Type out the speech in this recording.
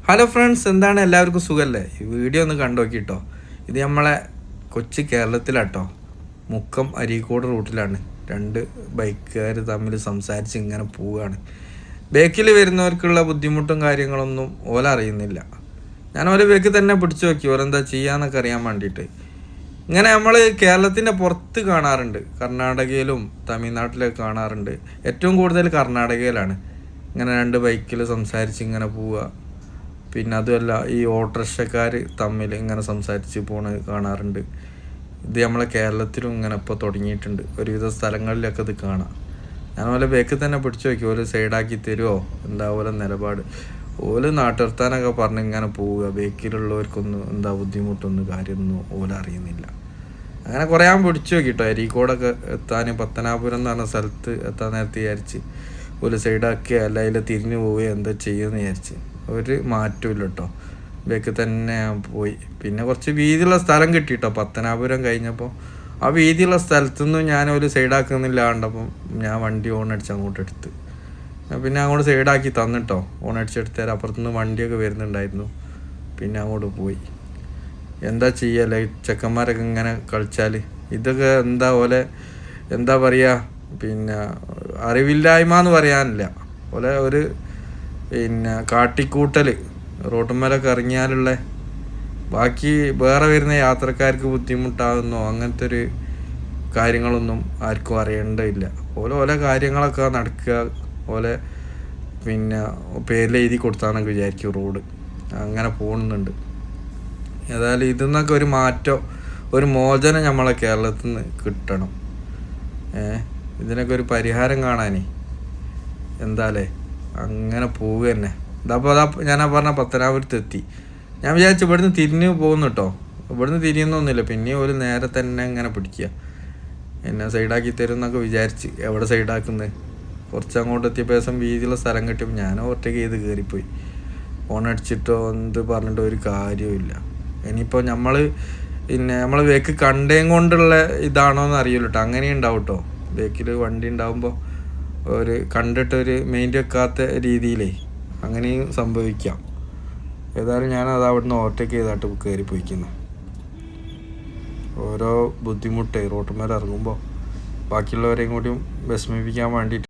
Hello friends, എന്താണ് എല്ലാവർക്കും സുഖമല്ലേ? ഈ വീഡിയോ ഒന്ന് കണ്ടു നോക്കിട്ടോ. ഇത് നമ്മളെ കൊച്ചു കേരളത്തിലാട്ടോ, മുക്കം അരീക്കോട് റൂട്ടിലാണ്. രണ്ട് ബൈക്കുകാർ തമ്മിൽ സംസാരിച്ച് ഇങ്ങനെ പോവുകയാണ്. ബേക്കിൽ വരുന്നവർക്കുള്ള ബുദ്ധിമുട്ടും കാര്യങ്ങളൊന്നും ഓല അറിയുന്നില്ല. ഞാൻ ഓല ബേക്ക് തന്നെ പിടിച്ചു നോക്കി, ഓലെന്താ ചെയ്യാന്നൊക്കെ അറിയാൻ വേണ്ടിയിട്ട്. ഇങ്ങനെ നമ്മൾ കേരളത്തിൻ്റെ പുറത്ത് കാണാറുണ്ട്, കർണാടകയിലും തമിഴ്നാട്ടിലൊക്കെ കാണാറുണ്ട്. ഏറ്റവും കൂടുതൽ കർണാടകയിലാണ് ഇങ്ങനെ രണ്ട് ബൈക്കിൽ സംസാരിച്ച് ഇങ്ങനെ പോവുക. പിന്നെ അതുമല്ല, ഈ ഓട്ടോറിക്ഷക്കാർ തമ്മിൽ ഇങ്ങനെ സംസാരിച്ച് പോണ കാണാറുണ്ട്. ഇത് നമ്മളെ കേരളത്തിലും ഇങ്ങനെ ഇപ്പോൾ തുടങ്ങിയിട്ടുണ്ട്. ഒരുവിധ സ്ഥലങ്ങളിലൊക്കെ ഇത് കാണാം. ഞാൻ ഓലെ ബേക്കിൽ തന്നെ പിടിച്ചു നോക്കി, ഓല് സൈഡാക്കി തരുമോ എന്താ ഓലെ നിലപാട്. ഓല് നാട്ടിർത്താനൊക്കെ പറഞ്ഞ് ഇങ്ങനെ പോവുക. ബേക്കിലുള്ളവർക്കൊന്നും എന്താ ബുദ്ധിമുട്ടൊന്നും കാര്യമൊന്നും ഓല അറിയുന്നില്ല. അങ്ങനെ കുറേ ഞാൻ പിടിച്ചു നോക്കിട്ടോ. അരീക്കോടൊക്കെ എത്താൻ പത്തനാപുരം എന്ന് പറഞ്ഞ സ്ഥലത്ത് എത്താൻ നേരത്തെ വിചാരിച്ച് ഒരു സൈഡാക്കി അല്ല അതിൽ തിരിഞ്ഞു പോവുകയോ എന്താ ചെയ്യുമെന്ന് വിചാരിച്ച്. ഒരു മാറ്റമില്ല കേട്ടോ. ബേക്ക് തന്നെ ഞാൻ പോയി. പിന്നെ കുറച്ച് വീതിയുള്ള സ്ഥലം കിട്ടിയിട്ടോ. പത്തനാപുരം കഴിഞ്ഞപ്പോൾ ആ വീതിയുള്ള സ്ഥലത്തുനിന്നും ഞാൻ ഒരു സൈഡാക്കുന്നില്ല കണ്ടപ്പം ഞാൻ വണ്ടി ഓണടിച്ച് അങ്ങോട്ട് എടുത്ത്. പിന്നെ അങ്ങോട്ട് സൈഡാക്കി തന്നിട്ടോ. ഓണടിച്ചെടുത്തേരം അപ്പുറത്തുനിന്ന് വണ്ടിയൊക്കെ വരുന്നുണ്ടായിരുന്നു. പിന്നെ അങ്ങോട്ട് പോയി. എന്താ ചെയ്യല്ലേ, ചെക്കന്മാരൊക്കെ ഇങ്ങനെ കളിച്ചാൽ ഇതൊക്കെ എന്താ പോലെ എന്താ പറയുക, പിന്നെ അറിവില്ലായ്മ എന്ന് പറയാനില്ല. പോലെ ഒരു പിന്നെ കാട്ടിക്കൂട്ടൽ റോട്ടുമ്മലൊക്കെ ഇറങ്ങിയാലുള്ള ബാക്കി വേറെ വരുന്ന യാത്രക്കാർക്ക് ബുദ്ധിമുട്ടാകുന്നോ അങ്ങനത്തെ ഒരു കാര്യങ്ങളൊന്നും ആർക്കും അറിയേണ്ടതില്ല. ഓലെ കാര്യങ്ങളൊക്കെ നടക്കുക, ഓലെ പിന്നെ പേരിൽ എഴുതി കൊടുത്താന്നൊക്കെ വിചാരിക്കും റോഡ്. അങ്ങനെ പോകുന്നുണ്ട്. ഏതായാലും ഇതിന്നൊക്കെ ഒരു മാറ്റം, ഒരു മോചനം നമ്മളെ കേരളത്തിൽ നിന്ന് കിട്ടണം. ഇതിനൊക്കെ ഒരു പരിഹാരം കാണാനേ എന്താലേ അങ്ങനെ പോവുക തന്നെ. ഇതപ്പോൾ ഞാനാ പറഞ്ഞ പത്തനാപുരത്തെത്തി. ഞാൻ വിചാരിച്ചു ഇവിടുന്ന് തിരിഞ്ഞ് പോകുന്നു കേട്ടോ. ഇവിടുന്ന് തിരിയുന്നൊന്നുമില്ല. പിന്നെ ഒരു നേരെ തന്നെ ഇങ്ങനെ പിടിക്കുക, എന്നെ സൈഡാക്കി തരും എന്നൊക്കെ വിചാരിച്ച്. എവിടെ സൈഡാക്കുന്നത്? കുറച്ച് അങ്ങോട്ട് എത്തിയപ്പോൾ ദിവസം വീതിയുള്ള സ്ഥലം കിട്ടിയപ്പോൾ ഞാൻ ഒറ്റയ്ക്ക് ചെയ്ത് കയറിപ്പോയി. ഫോണടിച്ചിട്ടോ എന്ത് പറഞ്ഞിട്ടോ ഒരു കാര്യമില്ല. ഇനിയിപ്പോൾ നമ്മൾ ബേക്ക് കണ്ടേം കൊണ്ടുള്ള ഇതാണോ എന്ന് അറിയില്ല കേട്ടോ. അങ്ങനെ ഉണ്ടാവും കേട്ടോ. ബേക്കിൽ വണ്ടി ഉണ്ടാകുമ്പോൾ ഒരു കണ്ടിട്ടൊരു മെയിൻ വെക്കാത്ത രീതിയിലേ അങ്ങനെയും സംഭവിക്കാം. ഏതായാലും ഞാനത് അവിടുന്ന് ഓവർടേക്ക് ചെയ്തായിട്ട് കയറി പോയിക്കുന്നത്. ഓരോ ബുദ്ധിമുട്ടേ റോട്ടുമേൽ ഇറങ്ങുമ്പോൾ ബാക്കിയുള്ളവരെയും കൂടിയും വിഷമിപ്പിക്കാൻ വേണ്ടിയിട്ട്